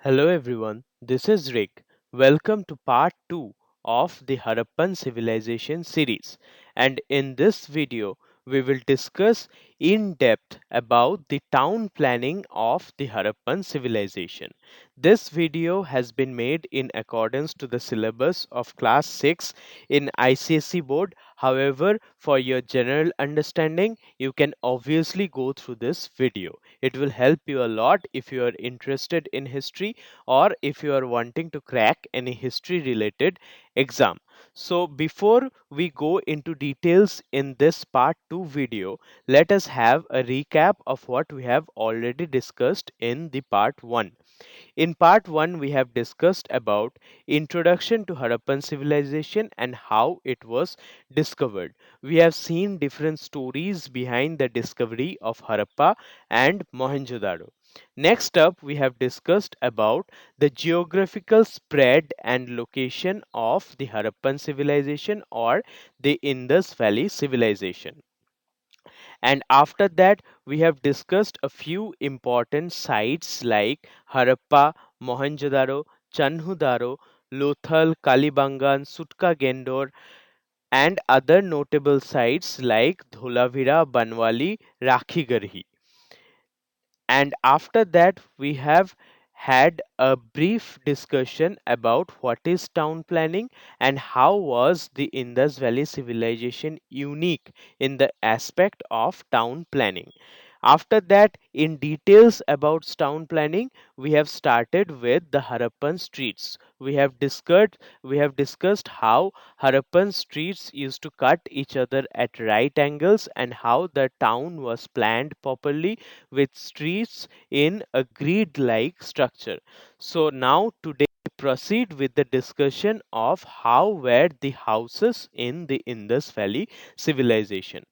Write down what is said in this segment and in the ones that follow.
Hello everyone, this is Rick. Welcome to part 2 of the Harappan Civilization series. And in this video, we will discuss in depth about the town planning of the Harappan Civilization. This video has been made in accordance to the syllabus of Class 6 in ICSE Board. However, for your general understanding, you can obviously go through this video. It will help you a lot if you are interested in history or if you are wanting to crack any history related exam. So before we go into details in this part 2 video, let us have a recap of what we have already discussed in the part 1. In part 1 we have discussed about introduction to Harappan civilization and how it was discovered. We have seen different stories behind the discovery of Harappa and Mohenjodaro. Next up we have discussed about the geographical spread and location of the Harappan civilization or the Indus Valley Civilization. And after that, we have discussed a few important sites like Harappa, Mohenjodaro, Chanhudaro, Lothal, Kalibangan, Sutka Gendor, and other notable sites like Dholavira, Banwali, Rakhigarhi. And after that, we have had a brief discussion about what is town planning and how was the Indus Valley civilization unique in the aspect of town planning. After that, in details about town planning, we have started with the Harappan streets. We have discussed how Harappan streets used to cut each other at right angles and how the town was planned properly with streets in a grid like structure. So now today we proceed with the discussion of how were the houses in the Indus Valley civilization.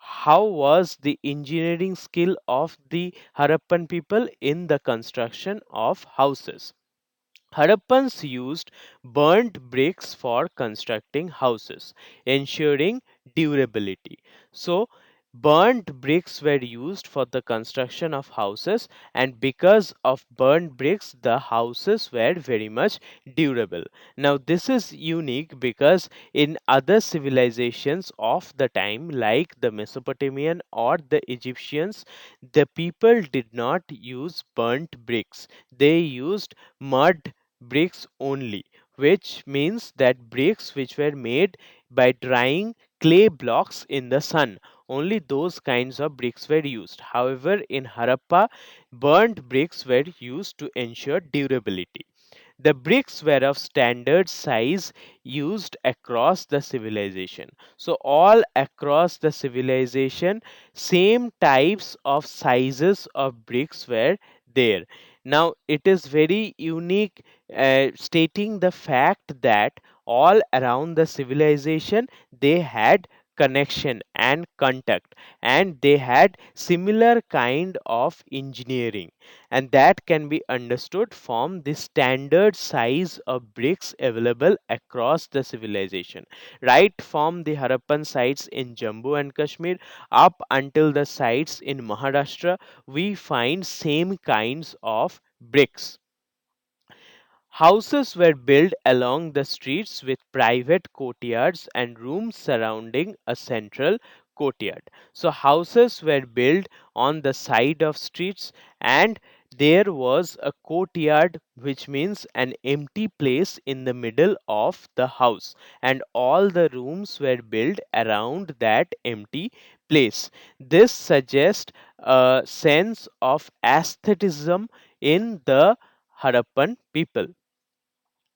How was the engineering skill of the Harappan people in the construction of houses? Harappans used burnt bricks for constructing houses, ensuring durability. So, burnt bricks were used for the construction of houses, and because of burnt bricks, the houses were very much durable. Now, this is unique because in other civilizations of the time, like the Mesopotamian or the Egyptians, the people did not use burnt bricks, they used mud bricks only, which means that bricks which were made by drying clay blocks in the sun. Only those kinds of bricks were used. However, in Harappa, burnt bricks were used to ensure durability. The bricks were of standard size used across the civilization. So, all across the civilization, same types of sizes of bricks were there. Now, it is very unique, stating the fact that all around the civilization they had connection and contact, and they had similar kind of engineering, and that can be understood from the standard size of bricks available across the civilization, right from the Harappan sites in Jammu and Kashmir up until the sites in Maharashtra. We find same kinds of bricks. Houses were built along the streets with private courtyards and rooms surrounding a central courtyard. So, houses were built on the side of streets, and there was a courtyard, which means an empty place in the middle of the house, and all the rooms were built around that empty place. This suggests a sense of aestheticism in the Harappan people.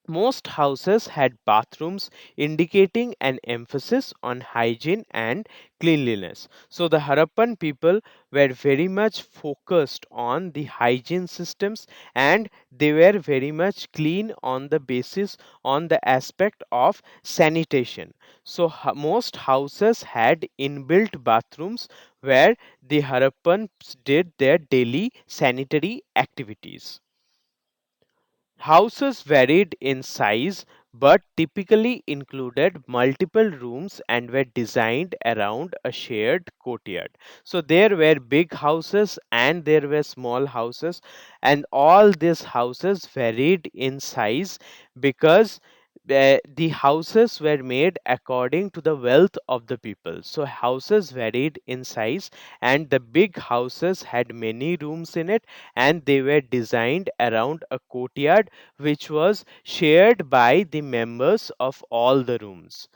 Most houses had bathrooms, indicating an emphasis on hygiene and cleanliness. So, the Harappan people were very much focused on the hygiene systems, and they were very much clean on the basis on the aspect of sanitation. So, most houses had inbuilt bathrooms where the Harappans did their daily sanitary activities. Houses varied in size but typically included multiple rooms and were designed around a shared courtyard. So there were big houses and there were small houses, and all these houses varied in size because the houses were made according to the wealth of the people. So houses varied in size, and the big houses had many rooms in it, and they were designed around a courtyard which was shared by the members of all the rooms.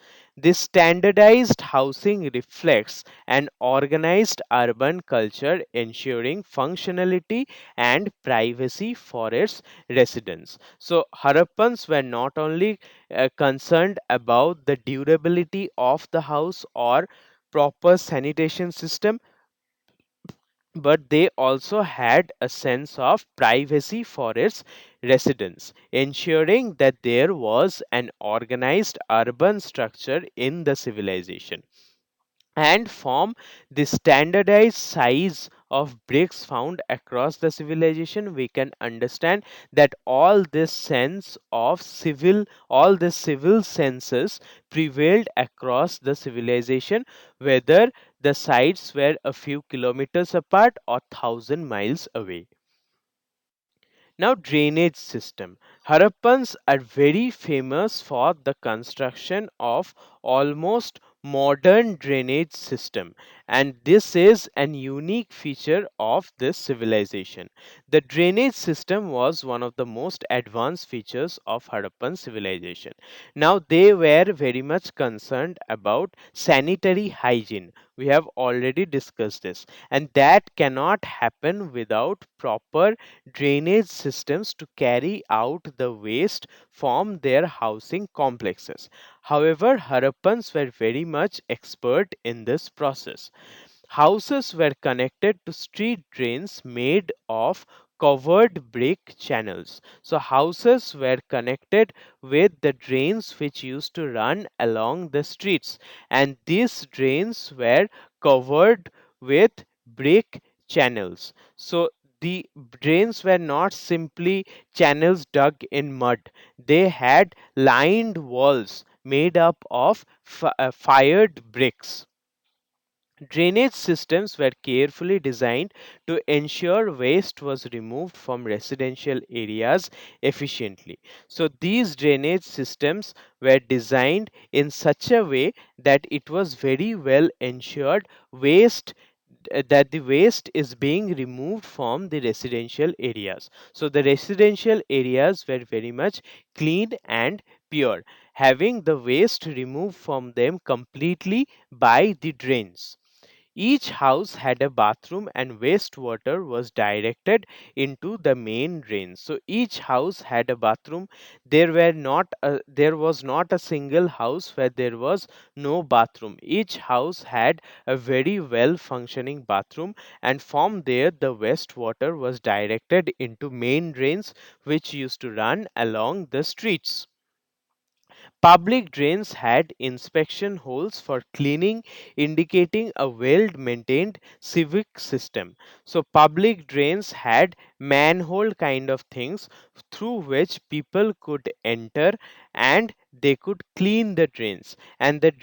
This standardized housing reflects an organized urban culture ensuring functionality and privacy for its residents. So, Harappans were not only concerned about the durability of the house or proper sanitation system, but they also had a sense of privacy for its residents, ensuring that there was an organized urban structure in the civilization. And from the standardized size of bricks found across the civilization, we can understand that all the civil senses prevailed across the civilization, whether the sites were a few kilometers apart or thousand miles away. Now, drainage system. Harappans are very famous for the construction of almost modern drainage system, and this is an unique feature of this civilization. The drainage system was one of the most advanced features of Harappan civilization. Now, they were very much concerned about sanitary hygiene. We have already discussed this, and that cannot happen without proper drainage systems to carry out the waste from their housing complexes. However, Harappans were very much expert in this process. Houses were connected to street drains made of covered brick channels. So, houses were connected with the drains which used to run along the streets, and these drains were covered with brick channels. So, the drains were not simply channels dug in mud, they had lined walls made up of fired bricks. Drainage systems were carefully designed to ensure waste was removed from residential areas efficiently. So, these drainage systems were designed in such a way that it was very well ensured that the waste is being removed from the residential areas. So, the residential areas were very much clean and pure, having the waste removed from them completely by the drains. Each house had a bathroom and wastewater was directed into the main drain. So each house had a bathroom. There was not a single house where there was no bathroom. Each house had a very well functioning bathroom, and from there the wastewater was directed into main drains which used to run along the streets. Public drains had inspection holes for cleaning, indicating a well maintained civic system. So, public drains had manhole kind of things through which people could enter and they could clean the drains. And the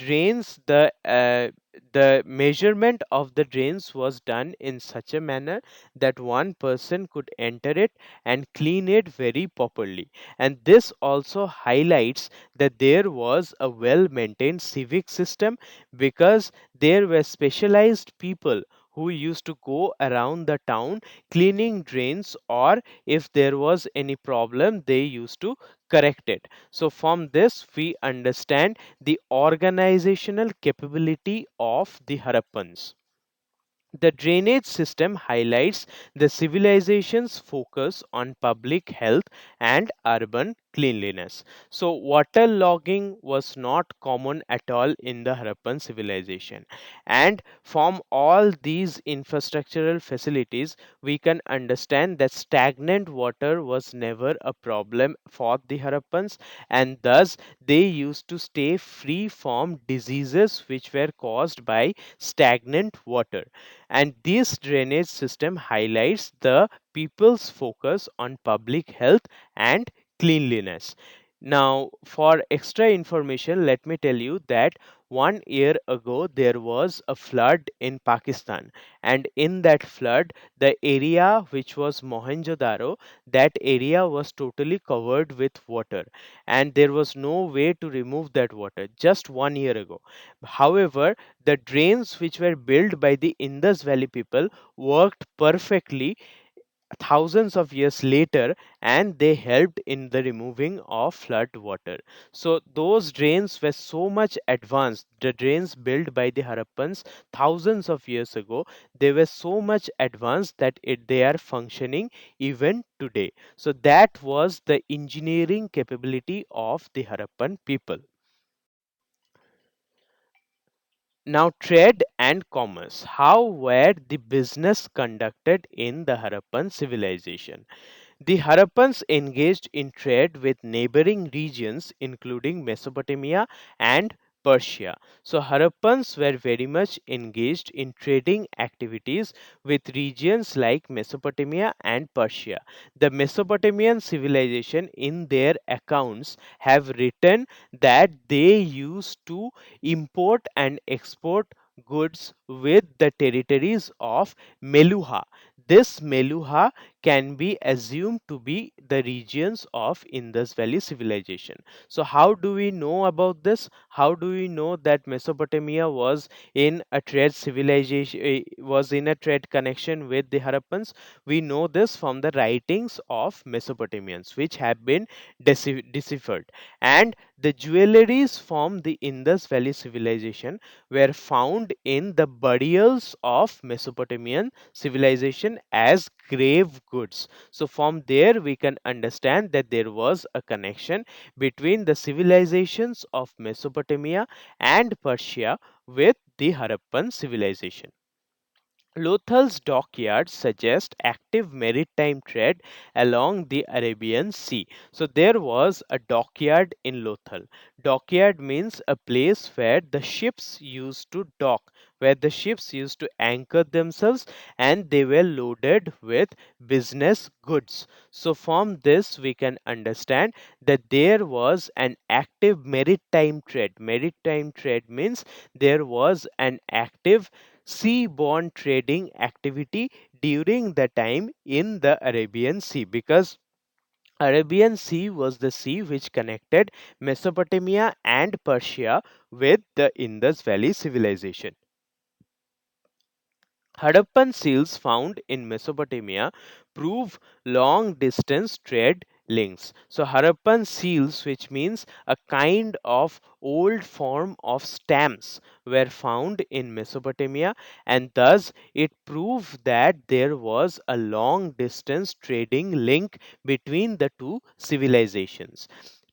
measurement of the drains was done in such a manner that one person could enter it and clean it very properly. And this also highlights that there was a well maintained civic system because there were specialized people who used to go around the town cleaning drains, or if there was any problem they used to correct it. So from this we understand the organizational capability of the Harappans. The drainage system highlights the civilization's focus on public health and urban cleanliness. So, water logging was not common at all in the Harappan civilization. And from all these infrastructural facilities, we can understand that stagnant water was never a problem for the Harappans, and thus they used to stay free from diseases which were caused by stagnant water. And this drainage system highlights the people's focus on public health and cleanliness. Now, for extra information, let me tell you that 1 year ago there was a flood in Pakistan, and in that flood, the area which was Mohenjodaro, that area was totally covered with water, and there was no way to remove that water just 1 year ago. However, the drains which were built by the Indus Valley people worked perfectly thousands of years later, and they helped in the removing of flood water. So those drains were so much advanced, the drains built by the Harappans thousands of years ago, they were so much advanced that they are functioning even today. So that was the engineering capability of the Harappan people. Now, trade and commerce. How were the business conducted in the Harappan civilization? The Harappans engaged in trade with neighboring regions, including Mesopotamia and Persia. So, Harappans were very much engaged in trading activities with regions like Mesopotamia and Persia. The Mesopotamian civilization, in their accounts, have written that they used to import and export goods with the territories of Meluha. This Meluha can be assumed to be the regions of Indus Valley Civilization. So, how do we know about this? How do we know that Mesopotamia was in a trade civilization, was in a trade connection with the Harappans? We know this from the writings of Mesopotamians, which have been deciphered. And the jewelries from the Indus Valley Civilization were found in the burials of Mesopotamian civilization as grave goods. So, from there, we can understand that there was a connection between the civilizations of Mesopotamia and Persia with the Harappan civilization. Lothal's dockyards suggest active maritime trade along the Arabian Sea. So there was a dockyard in Lothal. Dockyard means a place where the ships used to dock, where the ships used to anchor themselves, and they were loaded with business goods. So from this we can understand that there was an active maritime trade. Maritime trade means there was an active seaborne trading activity during the time in the Arabian Sea, because Arabian Sea was the sea which connected Mesopotamia and Persia with the Indus Valley civilization. Harappan seals found in Mesopotamia prove long distance trade links. So, Harappan seals, which means a kind of old form of stamps, were found in Mesopotamia, and thus it proved that there was a long distance trading link between the two civilizations.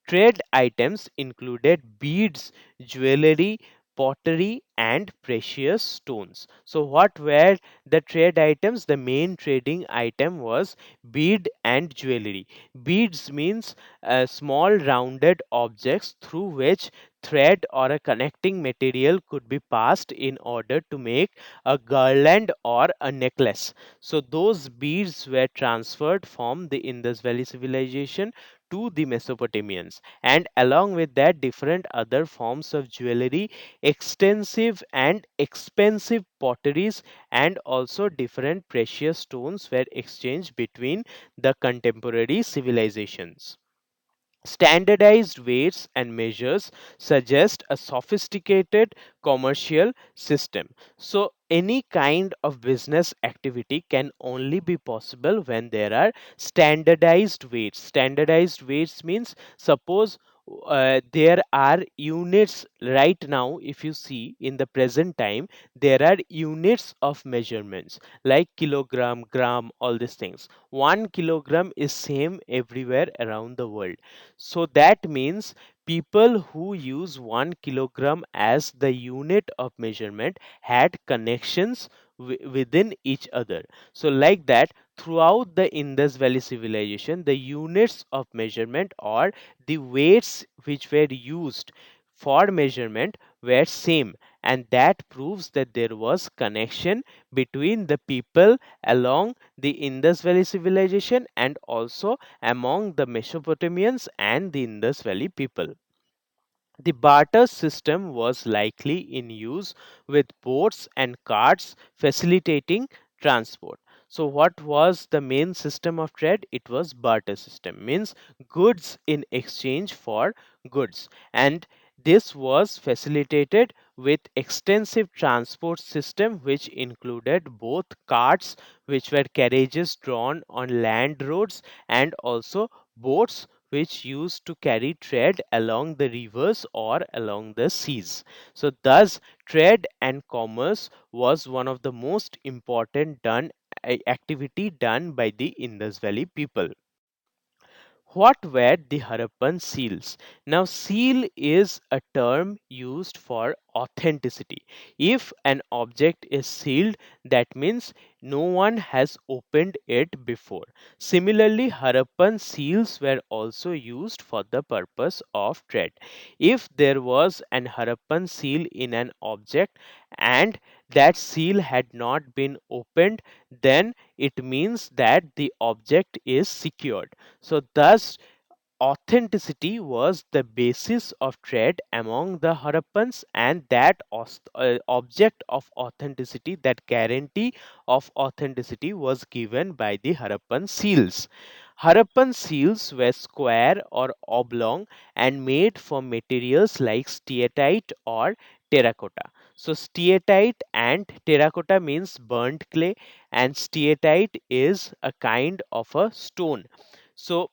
Trade items included beads, jewelry, pottery, and precious stones. So, what were the trade items? The main trading item was bead and jewelry. Beads means small rounded objects through which thread or a connecting material could be passed in order to make a garland or a necklace. So, those beads were transferred from the Indus Valley civilization to the Mesopotamians, and along with that, different other forms of jewelry, extensive and expensive potteries, and also different precious stones were exchanged between the contemporary civilizations. Standardized weights and measures suggest a sophisticated commercial system. So, any kind of business activity can only be possible when there are standardized weights. Standardized weights means, suppose there are units right now. If you see in the present time, there are units of measurements like kilogram, gram, all these things. 1 kilogram is same everywhere around the world. So that means people who use 1 kilogram as the unit of measurement had connections within each other. So, like that, throughout the Indus Valley civilization, the units of measurement or the weights which were used for measurement were same, and that proves that there was connection between the people along the Indus Valley civilization and also among the Mesopotamians and the Indus Valley people. The barter system was likely in use with boats and carts facilitating transport. So what was the main system of trade? It was barter system, means goods in exchange for goods. And this was facilitated with extensive transport system which included both carts, which were carriages drawn on land roads, and also boats which used to carry trade along the rivers or along the seas. So, thus, trade and commerce was one of the most important activity done by the Indus Valley people. What were the Harappan seals? Now, seal is a term used for authenticity. If an object is sealed, that means no one has opened it before. Similarly, Harappan seals were also used for the purpose of trade. If there was an Harappan seal in an object and that seal had not been opened, then it means that the object is secured. So, thus, authenticity was the basis of trade among the Harappans, and that object of authenticity, that guarantee of authenticity, was given by the Harappan seals. Harappan seals were square or oblong and made from materials like steatite or terracotta. So, steatite and terracotta means burnt clay, and steatite is a kind of a stone. So,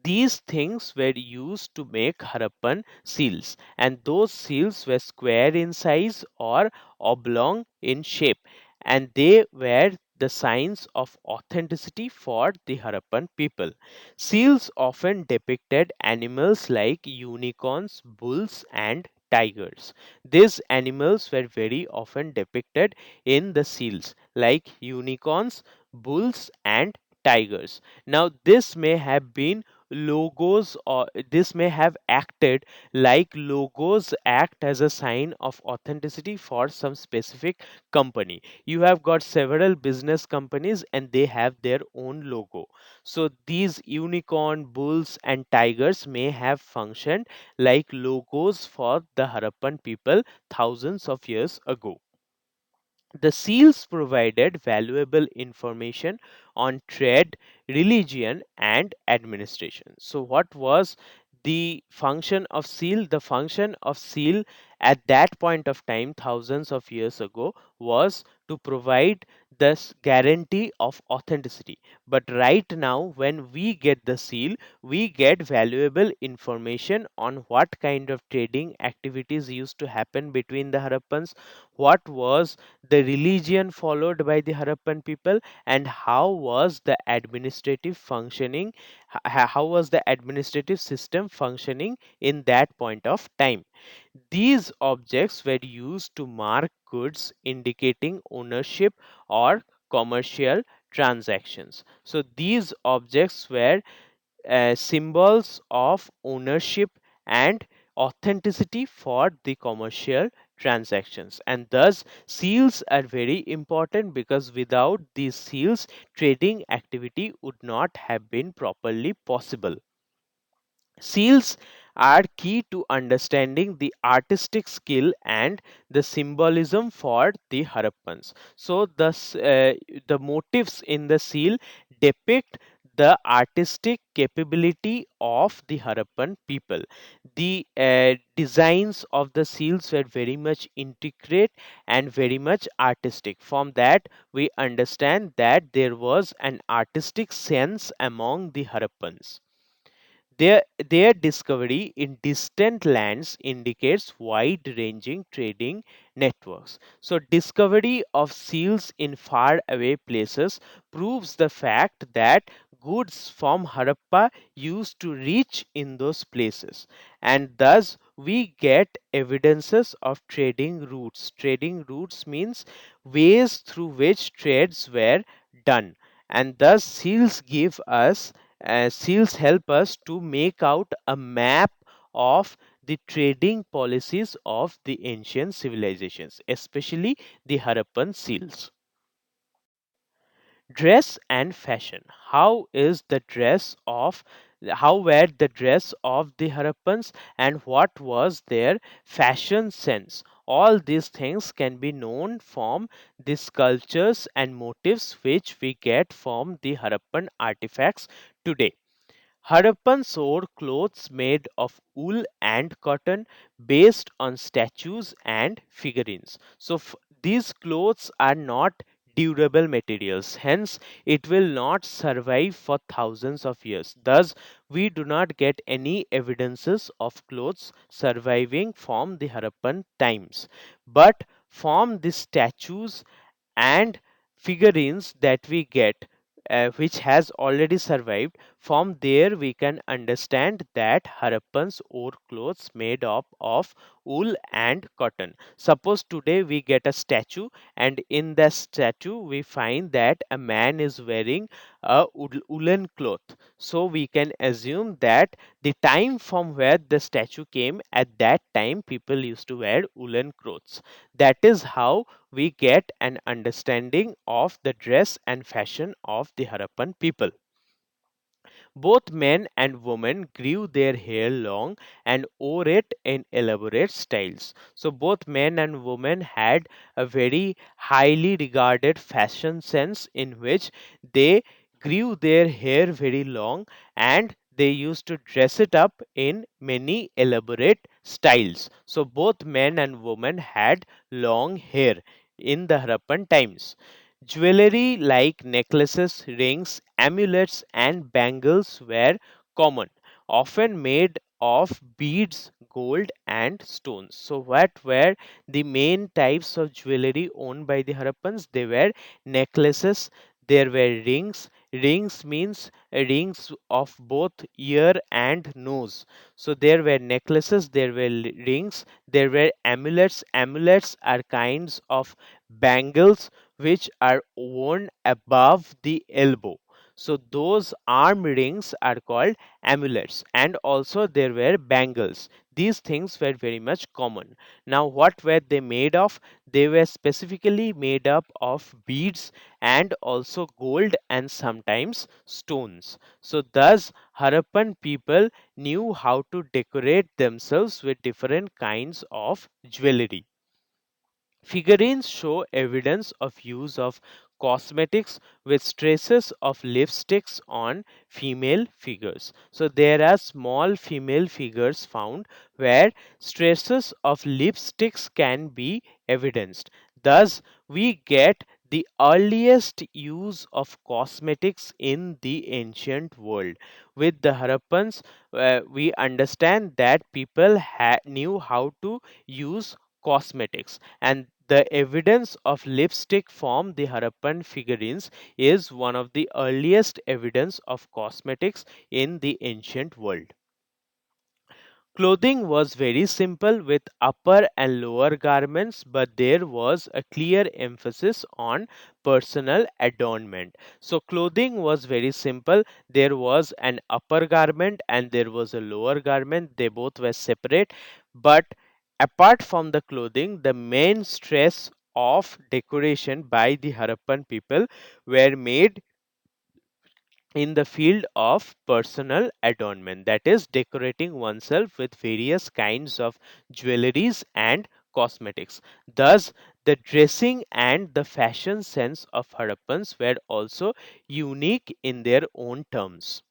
these things were used to make Harappan seals, and those seals were square in size or oblong in shape, and they were the signs of authenticity for the Harappan people. Seals often depicted animals like unicorns, bulls, and tigers. These animals were very often depicted in the seals, like unicorns, bulls, and tigers. Now, this may have been logos, or this may have acted like logos act as a sign of authenticity for some specific company. You have got several business companies and they have their own logo. So these unicorn, bulls, and tigers may have functioned like logos for the Harappan people thousands of years ago. The seals provided valuable information on trade, religion, and administration. So, what was the function of seal? The function of seal at that point of time, thousands of years ago, was to provide this guarantee of authenticity. But right now, when we get the seal, we get valuable information on what kind of trading activities used to happen between the Harappans, what was the religion followed by the Harappan people, and how was the administrative functioning, how was the administrative system functioning in that point of time. These objects were used to mark goods indicating ownership or commercial transactions. So these objects were symbols of ownership and authenticity for the commercial transactions, and thus seals are very important because without these seals trading activity would not have been properly possible. Seals are key to understanding the artistic skill and the symbolism for the Harappans. So the motifs in the seal depict the artistic capability of the Harappan people. The designs of the seals were very much intricate and very much artistic. From that, we understand that there was an artistic sense among the Harappans. Their discovery in distant lands indicates wide ranging trading networks. So, discovery of seals in far away places proves the fact that goods from Harappa used to reach in those places, and thus we get evidences of trading routes. Trading routes means ways through which trades were done, and thus seals help us to make out a map of the trading policies of the ancient civilizations, especially the Harappan seals. Dress and fashion. How were the dress of the Harappans, and what was their fashion sense? All these things can be known from the sculptures and motifs which we get from the Harappan artifacts today. Harappans wore clothes made of wool and cotton based on statues and figurines. These clothes are not durable materials, hence, it will not survive for thousands of years. Thus, we do not get any evidences of clothes surviving from the Harappan times. But from the statues and figurines that we get, which has already survived, from there we can understand that Harappans wore clothes made up of wool and cotton. Suppose today we get a statue, and in the statue we find that a man is wearing a woolen cloth. So we can assume that the time from where the statue came, at that time people used to wear woolen clothes. That is how we get an understanding of the dress and fashion of the Harappan people. Both men and women grew their hair long and wore it in elaborate styles. So, both men and women had a very highly regarded fashion sense in which they grew their hair very long and they used to dress it up in many elaborate styles. So, both men and women had long hair in the Harappan times. Jewelry like necklaces, rings, amulets, and bangles were common, often made of beads, gold, and stones. So, what were the main types of jewelry owned by the Harappans? They were necklaces, there were rings. Rings means rings of both ear and nose. So, there were necklaces, there were rings, there were amulets. Amulets are kinds of bangles which are worn above the elbow. So those arm rings are called amulets, and also there were bangles. These things were very much common. Now, what were they made of? They were specifically made up of beads and also gold and sometimes stones. So, thus, Harappan people knew how to decorate themselves with different kinds of jewelry. Figurines show evidence of use of cosmetics with traces of lipsticks on female figures. So there are small female figures found where traces of lipsticks can be evidenced. Thus, we get the earliest use of cosmetics in the ancient world. With the Harappans, we understand that people knew how to use cosmetics, and the evidence of lipstick from the Harappan figurines is one of the earliest evidence of cosmetics in the ancient world. Clothing was very simple with upper and lower garments, but there was a clear emphasis on personal adornment. So, clothing was very simple. There was an upper garment and there was a lower garment. They both were separate. But apart from the clothing, the main stress of decoration by the Harappan people were made in the field of personal adornment, that is decorating oneself with various kinds of jewelries and cosmetics. Thus the dressing and the fashion sense of Harappans were also unique in their own terms.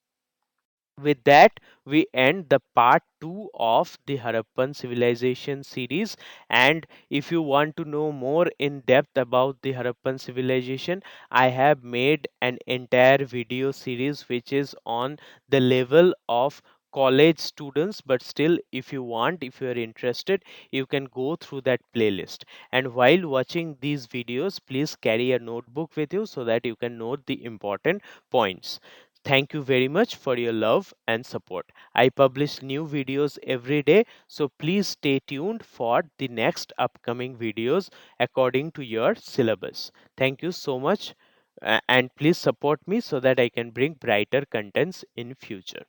With that, we end the part 2 of the Harappan Civilization series. And if you want to know more in depth about the Harappan Civilization, I have made an entire video series which is on the level of college students. But still, if you want, if you are interested, you can go through that playlist. And while watching these videos, please carry a notebook with you so that you can note the important points. Thank you very much for your love and support. I publish new videos every day, so please stay tuned for the next upcoming videos according to your syllabus. Thank you so much, and please support me so that I can bring brighter contents in future.